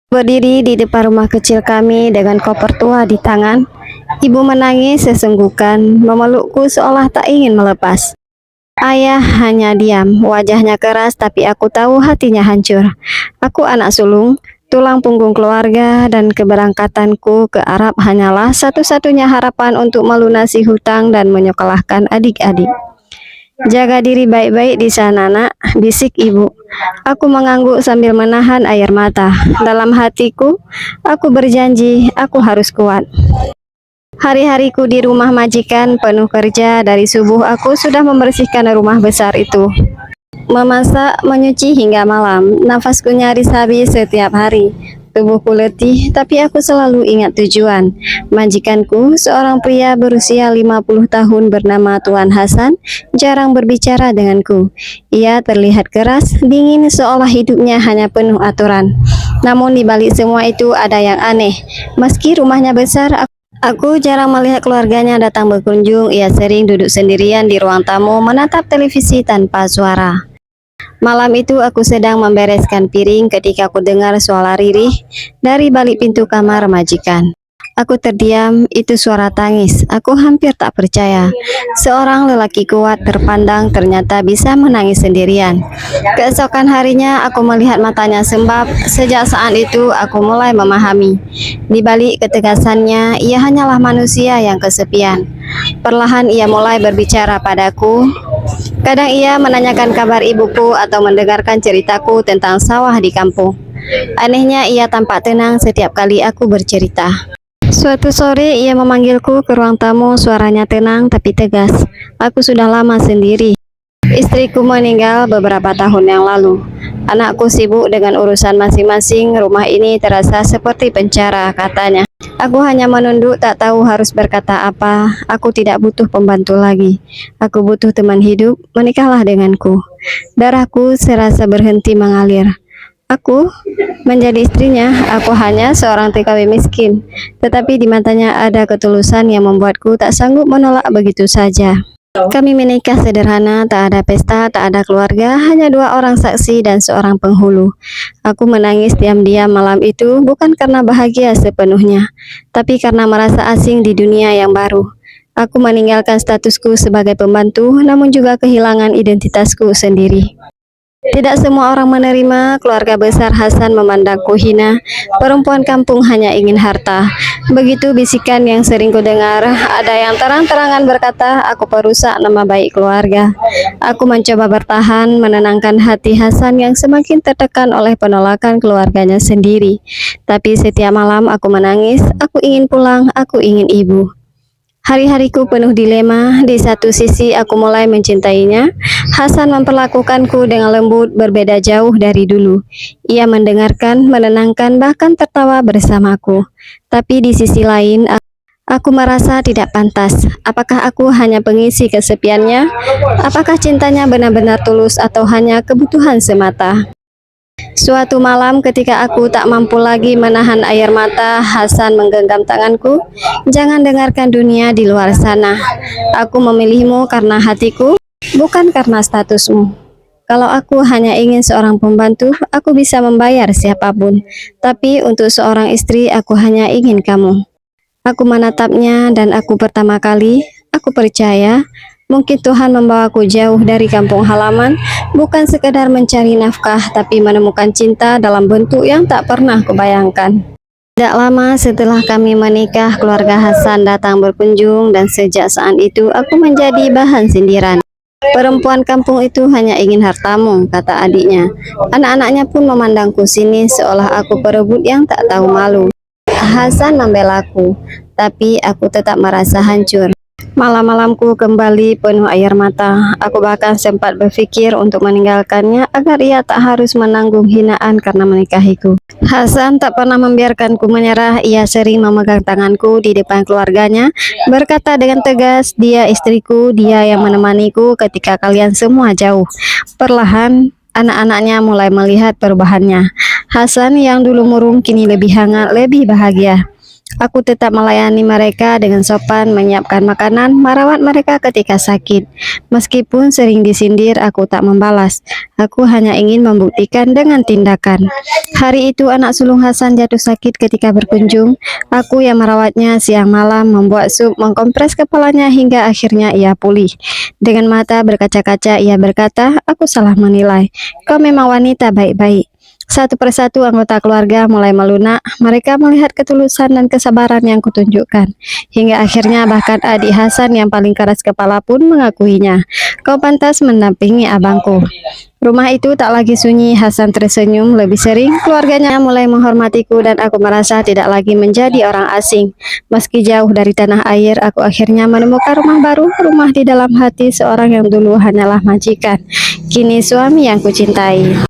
Berdiri di depan rumah kecil kami dengan koper tua di tangan, ibu menangis sesenggukan, memelukku seolah tak ingin melepas. Ayah hanya diam, wajahnya keras tapi aku tahu hatinya hancur. Aku anak sulung, tulang punggung keluarga dan keberangkatanku ke Arab hanyalah satu-satunya harapan untuk melunasi hutang dan menyekolahkan adik-adik. Jaga diri baik-baik di sana, nak, bisik ibu. Aku mengangguk sambil menahan air mata. Dalam hatiku, aku berjanji aku harus kuat. Hari-hariku di rumah majikan penuh kerja. Dari subuh aku sudah membersihkan rumah besar itu. Memasak, menyuci hingga malam. Nafasku nyaris habis setiap hari. Tubuhku letih, tapi aku selalu ingat tujuan. Majikanku, seorang pria berusia 50 tahun bernama Tuan Hasan, jarang berbicara denganku. Ia terlihat keras, dingin, seolah hidupnya hanya penuh aturan. Namun di balik semua itu ada yang aneh. Meski rumahnya besar, aku jarang melihat keluarganya datang berkunjung. Ia sering duduk sendirian di ruang tamu menatap televisi tanpa suara. Malam itu aku sedang membereskan piring ketika aku dengar suara ririh dari balik pintu kamar majikan. Aku terdiam, itu suara tangis. Aku hampir tak percaya. Seorang lelaki kuat terpandang ternyata bisa menangis sendirian. Keesokan harinya aku melihat matanya sembab. Sejak saat itu aku mulai memahami. Di balik ketegasannya, ia hanyalah manusia yang kesepian. Perlahan ia mulai berbicara padaku. Kadang ia menanyakan kabar ibuku atau mendengarkan ceritaku tentang sawah di kampung. Anehnya ia tampak tenang setiap kali aku bercerita. Suatu sore ia memanggilku ke ruang tamu, suaranya tenang tapi tegas. Aku sudah lama sendiri. Istriku meninggal beberapa tahun yang lalu. Anakku sibuk dengan urusan masing-masing. Rumah ini terasa seperti penjara, katanya. Aku hanya menunduk, tak tahu harus berkata apa. Aku tidak butuh pembantu lagi. Aku butuh teman hidup. Menikahlah denganku. Darahku serasa berhenti mengalir. Aku menjadi istrinya. Aku hanya seorang TKW miskin. Tetapi di matanya ada ketulusan yang membuatku tak sanggup menolak begitu saja. Kami menikah sederhana, tak ada pesta, tak ada keluarga, hanya 2 orang saksi dan seorang penghulu. Aku menangis diam-diam malam itu, bukan karena bahagia sepenuhnya, tapi karena merasa asing di dunia yang baru. Aku meninggalkan statusku sebagai pembantu, namun juga kehilangan identitasku sendiri. Tidak semua orang menerima. Keluarga besar Hasan memandangku hina. Perempuan kampung hanya ingin harta. Begitu bisikan yang sering kudengar. Ada yang terang-terangan berkata, aku perusak nama baik keluarga. Aku mencoba bertahan, menenangkan hati Hasan yang semakin tertekan oleh penolakan keluarganya sendiri. Tapi setiap malam aku menangis. Aku ingin pulang, aku ingin ibu. Hari-hariku penuh dilema. Di satu sisi aku mulai mencintainya. Hasan memperlakukanku dengan lembut, berbeda jauh dari dulu. Ia mendengarkan, menenangkan, bahkan tertawa bersamaku. Tapi di sisi lain, aku merasa tidak pantas. Apakah aku hanya pengisi kesepiannya? Apakah cintanya benar-benar tulus atau hanya kebutuhan semata? Suatu malam ketika aku tak mampu lagi menahan air mata, Hasan menggenggam tanganku. Jangan dengarkan dunia di luar sana. Aku memilihmu karena hatiku, bukan karena statusmu. Kalau aku hanya ingin seorang pembantu, aku bisa membayar siapapun. Tapi untuk seorang istri, aku hanya ingin kamu. Aku menatapnya dan aku pertama kali, aku percaya, mungkin Tuhan membawaku jauh dari kampung halaman, bukan sekedar mencari nafkah, tapi menemukan cinta dalam bentuk yang tak pernah kubayangkan. Tidak lama setelah kami menikah, keluarga Hasan datang berkunjung dan sejak saat itu aku menjadi bahan sindiran. Perempuan kampung itu hanya ingin hartamu, kata adiknya. Anak-anaknya pun memandangku sinis seolah aku perebut yang tak tahu malu. Hasan membelaku, tapi aku tetap merasa hancur. Malam-malamku kembali penuh air mata. Aku bahkan sempat berpikir untuk meninggalkannya agar ia tak harus menanggung hinaan karena menikahiku. Hasan tak pernah membiarkanku menyerah. Ia sering memegang tanganku di depan keluarganya, berkata dengan tegas, dia istriku, dia yang menemaniku ketika kalian semua jauh. Perlahan, anak-anaknya mulai melihat perubahannya. Hasan yang dulu murung kini lebih hangat, lebih bahagia. Aku tetap melayani mereka dengan sopan, menyiapkan makanan, merawat mereka ketika sakit. Meskipun sering disindir, aku tak membalas. Aku hanya ingin membuktikan dengan tindakan. Hari itu anak sulung Hasan jatuh sakit ketika berkunjung. Aku yang merawatnya siang malam, membuat sup, mengkompres kepalanya hingga akhirnya ia pulih. Dengan mata berkaca-kaca ia berkata, aku salah menilai. Kau memang wanita baik-baik. Satu persatu anggota keluarga mulai melunak. Mereka melihat ketulusan dan kesabaran yang kutunjukkan. Hingga akhirnya bahkan adik Hasan yang paling keras kepala pun mengakuinya. Kau pantas mendampingi abangku. Rumah itu tak lagi sunyi. Hasan tersenyum lebih sering. Keluarganya mulai menghormatiku dan aku merasa tidak lagi menjadi orang asing. Meski jauh dari tanah air, aku akhirnya menemukan rumah baru. Rumah di dalam hati seorang yang dulu hanyalah majikan, kini suami yang kucintai.